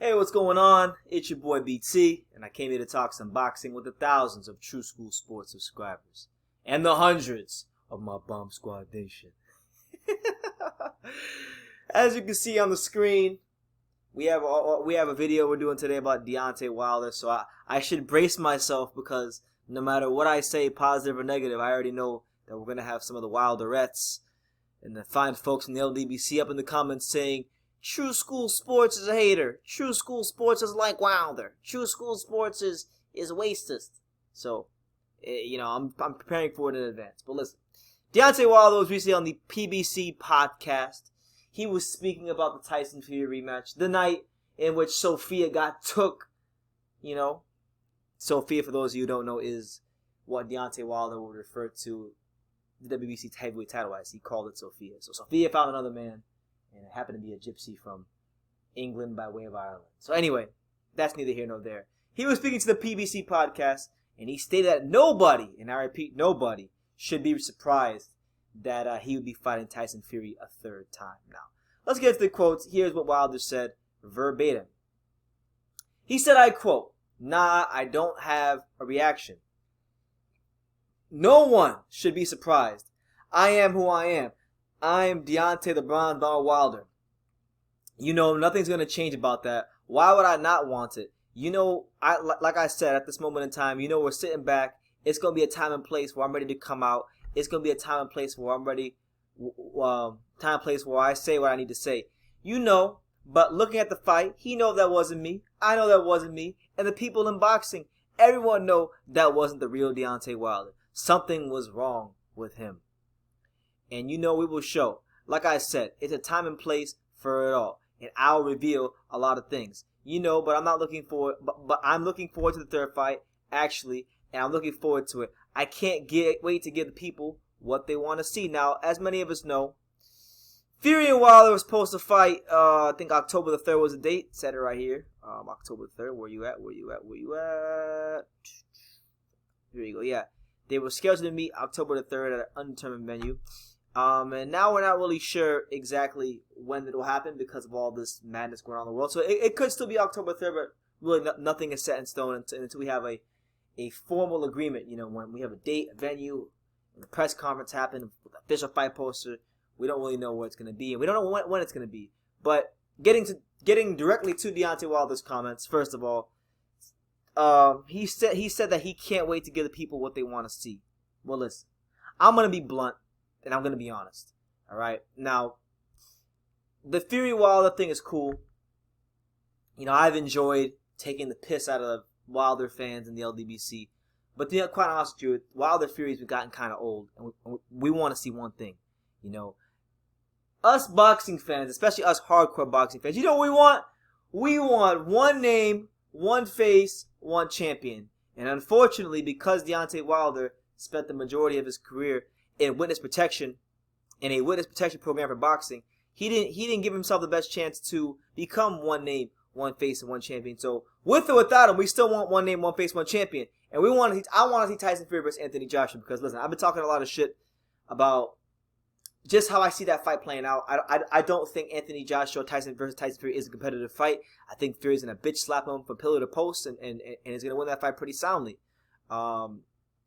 Hey, what's going on? It's your boy BT, and I came here to talk some boxing with the thousands of True School Sports subscribers and the hundreds of my Bomb Squad Nation. As you can see on the screen, we have a video we're doing today about Deontay Wilder, so I should brace myself because no matter what I say, positive or negative, I already know that we're going to have some of the Wilderettes and the fine folks in the LDBC up in the comments saying, True School Sports is a hater. True School Sports is like Wilder. True School Sports is wastist. So, I'm preparing for it in advance. But listen, Deontay Wilder was recently on the PBC podcast. He was speaking about the Tyson Fury rematch, the night in which Sophia got took. Sophia, for those of you who don't know, is what Deontay Wilder would refer to the WBC heavyweight title as. He called it Sophia. So Sophia found another man. And it happened to be a gypsy from England by way of Ireland. So anyway, that's neither here nor there. He was speaking to the PBC podcast, and he stated that nobody, and I repeat, nobody, should be surprised that he would be fighting Tyson Fury a third time. Now, let's get to the quotes. Here's what Wilder said verbatim. He said, I quote, "Nah, I don't have a reaction. No one should be surprised. I am who I am. I am Deontay the Bronze Bomber Wilder. Nothing's going to change about that. Why would I not want it? Like I said, at this moment in time, we're sitting back. It's going to be a time and place where I'm ready to come out. It's going to be a time and place where I'm ready, time and place where I say what I need to say. But looking at the fight, he knows that wasn't me. I know that wasn't me. And the people in boxing, everyone know that wasn't the real Deontay Wilder. Something was wrong with him. And we will show. Like I said, it's a time and place for it all. And I'll reveal a lot of things. But I'm not looking forward. But I'm looking forward to the third fight, actually. And I'm looking forward to it. I can't wait to give the people what they want to see. Now, as many of us know, Fury and Wilder were supposed to fight, I think October the 3rd was the date. Said it right here. October the 3rd. Where you at? Here you go. Yeah. They were scheduled to meet October the 3rd at an undetermined venue. And now we're not really sure exactly when it will happen because of all this madness going on in the world. So it could still be October 3rd, but really nothing is set in stone until we have a formal agreement. When we have a date, a venue, and the press conference happen, official fight poster, we don't really know where it's going to be, and we don't know when it's going to be. But getting directly to Deontay Wilder's comments, first of all, he said that he can't wait to give the people what they want to see. Well, listen, I'm going to be blunt. And I'm going to be honest. All right. Now, the Fury Wilder thing is cool. I've enjoyed taking the piss out of Wilder fans in the LDBC. But to be quite honest with you, Wilder Fury's gotten kind of old. And we want to see one thing. Us boxing fans, especially us hardcore boxing fans, what we want? We want one name, one face, one champion. And unfortunately, because Deontay Wilder spent the majority of his career in witness protection, in a witness protection program for boxing, he didn't give himself the best chance to become one name, one face, and one champion. So with or without him, we still want one name, one face, one champion. And I want to see Tyson Fury versus Anthony Joshua because listen, I've been talking a lot of shit about just how I see that fight playing out. I don't think Anthony Joshua Tyson versus Tyson Fury is a competitive fight. I think Fury's gonna bitch slap him from pillar to post and is gonna win that fight pretty soundly.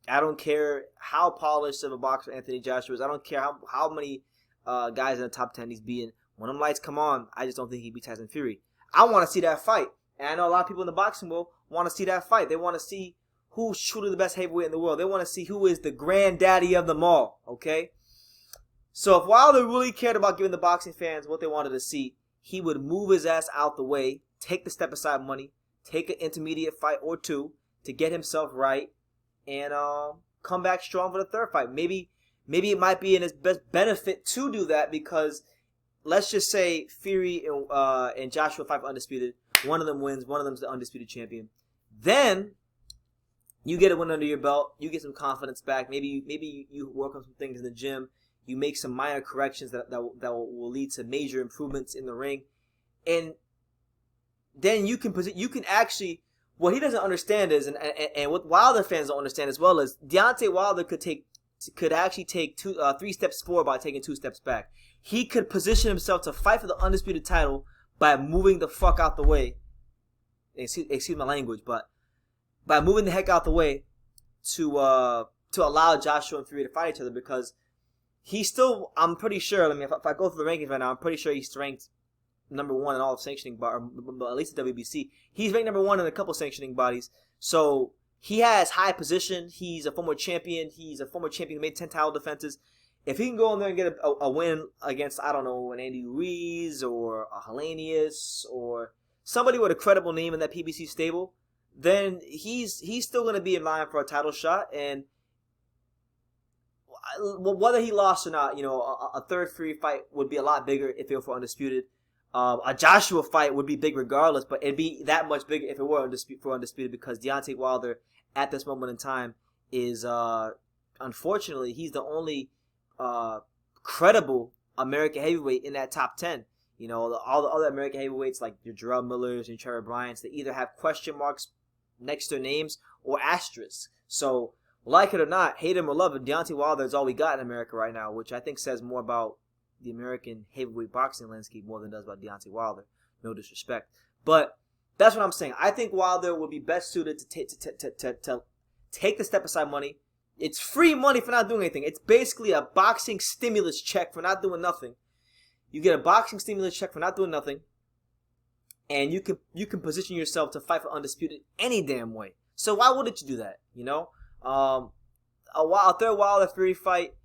I don't care how polished of a boxer Anthony Joshua is. I don't care how many guys in the top 10 he's beating. When them lights come on, I just don't think he beats Tyson Fury. I want to see that fight. And I know a lot of people in the boxing world want to see that fight. They want to see who's truly the best heavyweight in the world. They want to see who is the granddaddy of them all, okay? So if Wilder really cared about giving the boxing fans what they wanted to see, he would move his ass out the way, take the step-aside money, take an intermediate fight or two to get himself right, and come back strong for the third fight. Maybe it might be in his best benefit to do that because let's just say Fury and Joshua fight for undisputed. One of them wins. One of them's the undisputed champion. Then you get a win under your belt. You get some confidence back. Maybe you work on some things in the gym. You make some minor corrections that will lead to major improvements in the ring, and then you can actually. What he doesn't understand is, and what Wilder fans don't understand as well, is Deontay Wilder could actually take 3 steps forward by taking 2 steps back. He could position himself to fight for the undisputed title by moving the fuck out the way excuse my language, but by moving the heck out the way to allow Joshua and Fury to fight each other, because he's still, I'm pretty sure, I mean, if I go through the rankings right now, I'm pretty sure he's ranked #1 in all of sanctioning, or at least the WBC. He's ranked #1 in a couple sanctioning bodies, so he has high position. He's a former champion. He's a former champion who made 10 title defenses. If he can go in there and get a win against, I don't know, an Andy Ruiz or a Hellenius or somebody with a credible name in that PBC stable, then he's still going to be in line for a title shot. And whether he lost or not, a third Fury fight would be a lot bigger if it were for undisputed. A Joshua fight would be big regardless, but it'd be that much bigger if it were undisputed, because Deontay Wilder at this moment in time is, unfortunately, he's the only credible American heavyweight in that top 10. All the other American heavyweights like your Jarrell Millers and Trevor Bryants, they either have question marks next to their names or asterisks. So, like it or not, hate him or love him, Deontay Wilder is all we got in America right now, which I think says more about the American heavyweight boxing landscape more than it does about Deontay Wilder. No disrespect. But that's what I'm saying. I think Wilder would be best suited to take the step-aside money. It's free money for not doing anything. It's basically a boxing stimulus check for not doing nothing. You get a boxing stimulus check for not doing nothing, and you can position yourself to fight for undisputed any damn way. So why wouldn't you do that? A third Wilder Fury fight.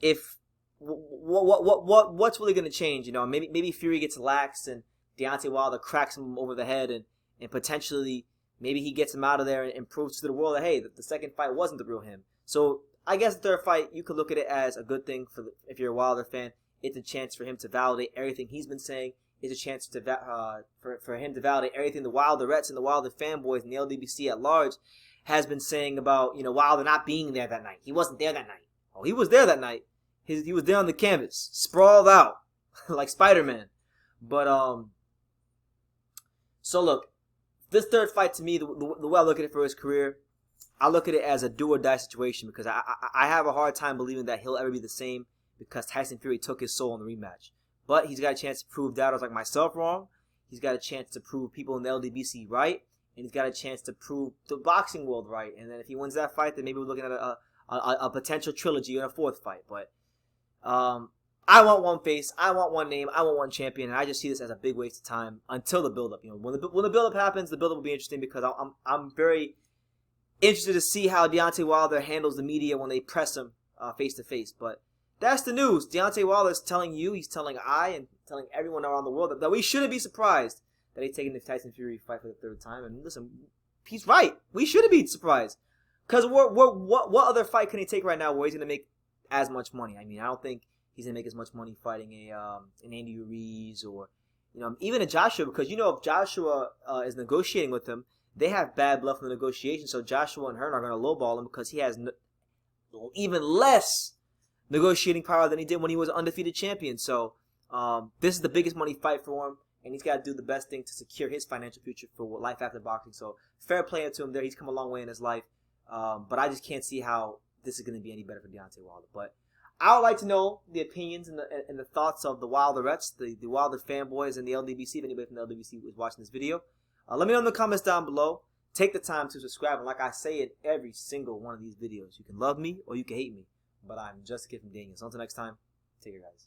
If what's really gonna change? Maybe Fury gets lax and Deontay Wilder cracks him over the head, and potentially maybe he gets him out of there and proves to the world that, hey, the second fight wasn't the real him. So I guess the third fight, you could look at it as a good thing if you're a Wilder fan. It's a chance for him to validate everything he's been saying. It's a chance for him to validate everything the Wilderettes and the Wilder fanboys and the LDBC at large has been saying about Wilder not being there that night. He wasn't there that night. Oh, he was there that night. He was there on the canvas, sprawled out like Spider-Man. But so look, this third fight to me, the way I look at it for his career, I look at it as a do or die situation, because I have a hard time believing that he'll ever be the same, because Tyson Fury took his soul in the rematch. But he's got a chance to prove doubters like myself wrong. He's got a chance to prove people in the LDBC right, and he's got a chance to prove the boxing world right. And then if he wins that fight, then maybe we're looking at a potential trilogy and a fourth fight. But I want one face, I want one name, I want one champion, and I just see this as a big waste of time until the build-up. When the build-up happens, the build-up will be interesting, because I'm very interested to see how Deontay Wilder handles the media when they press him face to face. But that's the news. Deontay Wilder is telling you, he's telling and telling everyone around the world that we shouldn't be surprised that he's taking the Tyson Fury fight for the third time. And listen, he's right. We shouldn't be surprised, because what other fight can he take right now where he's going to make as much money? I mean, I don't think he's going to make as much money fighting an Andy Ruiz or even a Joshua, because if Joshua is negotiating with him, they have bad blood from the negotiation. So Joshua and Hearn are going to lowball him, because he has even less negotiating power than he did when he was an undefeated champion. So this is the biggest money fight for him, and he's got to do the best thing to secure his financial future for life after boxing. So fair play to him there. He's come a long way in his life, but I just can't see how this is going to be any better for Deontay Wilder. But I would like to know the opinions and the thoughts of the Wilderettes, the Wilder fanboys, and the LDBC. If anybody from the LDBC was watching this video, let me know in the comments down below. Take the time to subscribe, and like I say in every single one of these videos, you can love me or you can hate me, but I'm just a kid from Daniel. So until next time, take care, guys.